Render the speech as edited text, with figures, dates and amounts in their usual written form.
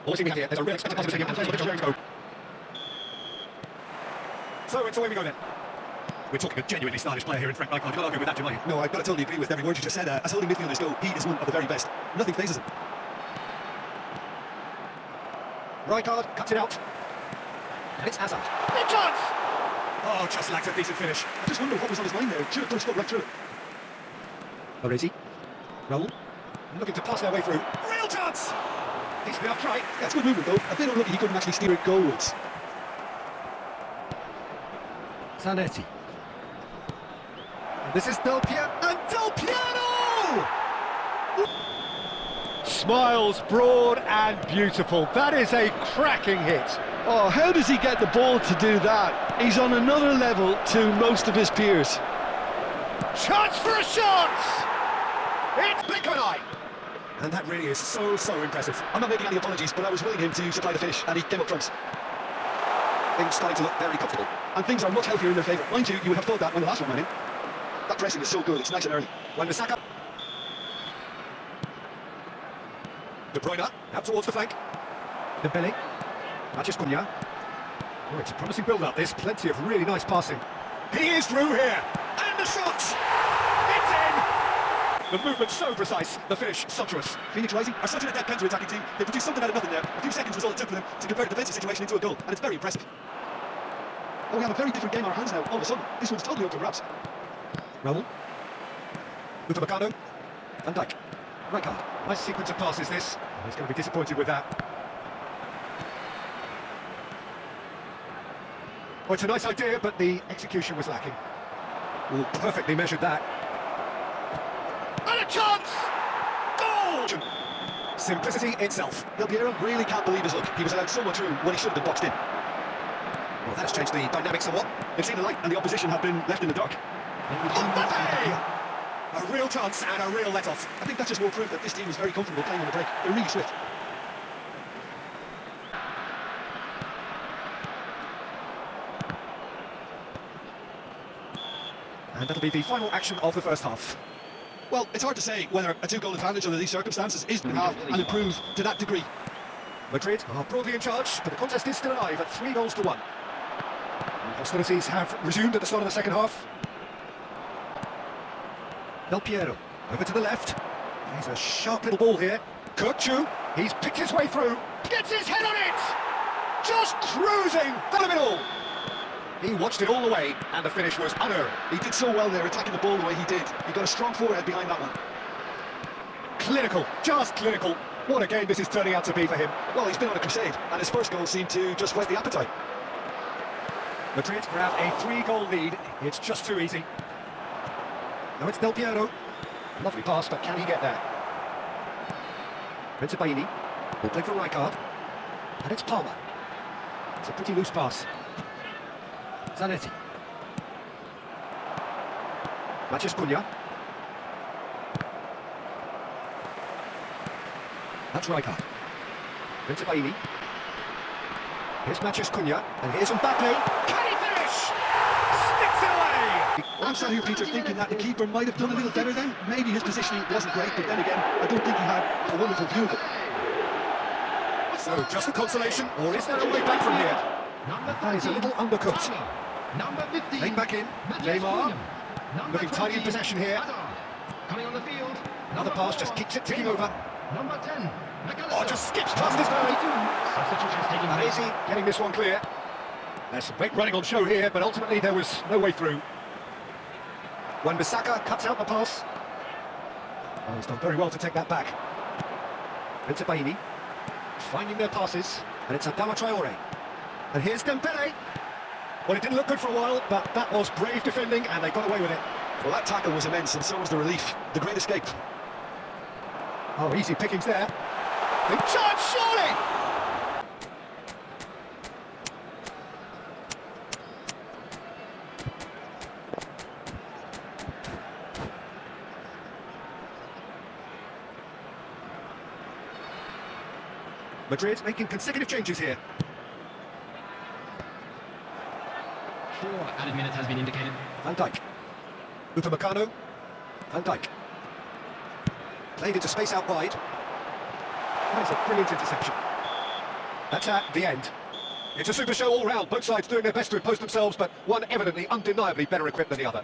All we have here, there's a real expected positive stadium and players are going to go. So it's away we go then. We're talking a genuinely stylish player here in Frank Rijkaard. You can't argue with that, do you? No, I've got to totally agree with every word you just said. As holding midfielders go, he is one of the very best. Nothing phases him. Rijkaard cuts it out. And it's Hazard. Big chance! Oh, just lacked a decent finish. I just wonder what was on his mind there. Should have done stuff right through it. Baresi. Raul. Looking to pass their way through. Real chance! Decently up try. Yeah, it's good movement though. A bit unlucky he couldn't actually steer it goalwards. Zanetti. This is Del Piero. And Del Piero! Smiles broad and beautiful. That is a cracking hit. Oh, how does he get the ball to do that? He's on another level to most of his peers. Chance for a shot! It's blink of an eye! And that really is so impressive. I'm not making any apologies, but I was willing him to supply the finish, and he came up front. Things starting to look very comfortable. And things are much healthier in their favour. Mind you, you would have thought that when the last one went in. That pressing is so good, it's nice and early. Wan-Bissaka. De Bruyne, out towards the flank. Dembele. Matches Cunha. Oh, it's a promising build-up, this. Plenty of really nice passing. He is through here! And the shot! It's in! The movement so precise, the finish sumptuous. Phoenix Rising are such an adept counter-attacking team. They produced something out of nothing there. A few seconds was all it took for them to convert a defensive situation into a goal, and it's very impressive. Oh, we have a very different game on our hands now, all of a sudden. This one's totally up for grabs. Raul. Upamecano. Van Dijk. Rijkaard. Nice sequence of passes, this. He's going to be disappointed with that. Oh, it's a nice idea, but the execution was lacking. Ooh, perfectly measured that. And a chance! Goal! Simplicity itself. Del Piero really can't believe his luck. He was allowed so much room when he should have been boxed in. Well, that's changed the dynamics somewhat. They've seen the light, and the opposition have been left in the dark. A real chance and a real let-off. I think that's just more proof that this team is very comfortable playing on the break. They're really swift. And that'll be the final action of the first half. Well, it's hard to say whether a two-goal advantage under these circumstances is going to have and improve to that degree. Madrid are broadly in charge, but the contest is still alive at 3-1. Hostilities have resumed at the start of the second half. Del Piero, over to the left. He's a sharp little ball here. Kirkchu, he's picked his way through. Gets his head on it! Just cruising! Full of it all! He watched it all the way, and the finish was unearned. He did so well there, attacking the ball the way he did. He got a strong forehead behind that one. Clinical, just clinical. What a game this is turning out to be for him. Well, he's been on a crusade, and his first goal seemed to just whet the appetite. Madrid grab a 3-goal lead. It's just too easy. Now it's Del Piero. Lovely pass, but can he get there? Baini. Will play for Rijkaard. And it's Palmer. It's a pretty loose pass. Zanetti. Matches Cunha. That's Rijkaard. Baini. Here's Matches Cunha, and here's Mbappe. Can he finish? Sticks it away! I'm sat here, Peter, thinking that the keeper might have done a little better then. Maybe his positioning wasn't great, but then again, I don't think he had a wonderful view of it. So, just a consolation, or is there a way back from here? That is a little undercooked. Number 15. Lane back in. Neymar. Looking tidy in possession here. Coming on the field. Another pass just keeps it ticking over. Number 10. Oh, just skips past his man. Baresi getting this one clear. There's some great running on show here, but ultimately there was no way through. Wan-Bissaka cuts out the pass. Oh, he's done very well to take that back. Baini finding their passes, and it's Adama Traore. And here's Dembele. Well, it didn't look good for a while, but that was brave defending, and they got away with it. Well, that tackle was immense, and so was the relief. The great escape. Oh, easy pickings there. Big chance, surely! Madrid making consecutive changes here. 4 added minutes has been indicated. Van Dijk. Upamecano. Van Dijk. Played into space out wide. That is a brilliant interception. That's at the end. It's a super show all round, both sides doing their best to impose themselves, but one evidently, undeniably better equipped than the other.